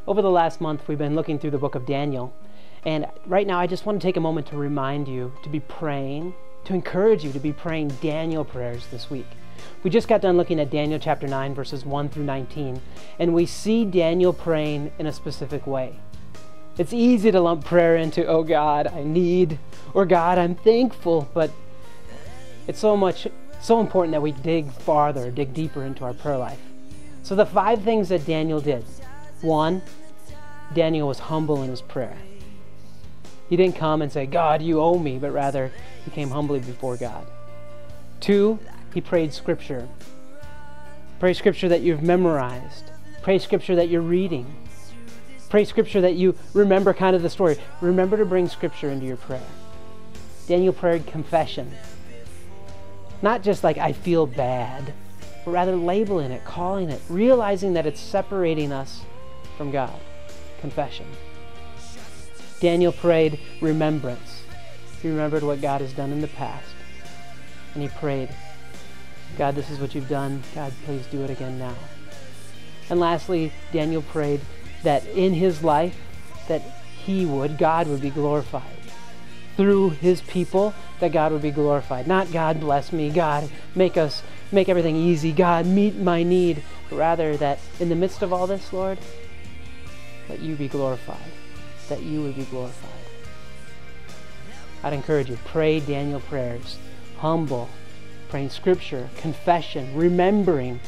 Over the last month, we've been looking through the book of Daniel. And right now, I just want to take a moment to remind you to be praying, to encourage you to be praying Daniel prayers this week. We just got done looking at Daniel chapter 9, verses 1 through 19, and we see Daniel praying in a specific way. It's easy to lump prayer into, oh God, I need, or God, I'm thankful, but it's so important that we dig farther, dig deeper into our prayer life. So the 5 things that Daniel did. 1, Daniel was humble in his prayer. He didn't come and say, God, you owe me, but rather he came humbly before God. 2, he prayed scripture. Pray scripture that you've memorized. Pray scripture that you're reading. Pray scripture that you remember kind of the story. Remember to bring scripture into your prayer. Daniel prayed confession. Not just like, I feel bad, but rather labeling it, calling it, realizing that it's separating us from God. Confession. Daniel prayed remembrance. He remembered what God has done in the past. And he prayed, God, this is what you've done. God, please do it again now. And lastly, Daniel prayed that in his life, that God would be glorified. Through his people, that God would be glorified. Not God bless me, God make everything easy, God meet my need, but rather that in the midst of all this, Lord, let you be glorified. That you would be glorified. I'd encourage you, pray Daniel prayers. Humble, praying scripture, confession, remembering,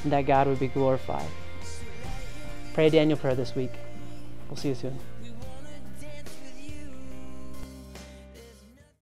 and that God would be glorified. Pray a Daniel prayer this week. We'll see you soon.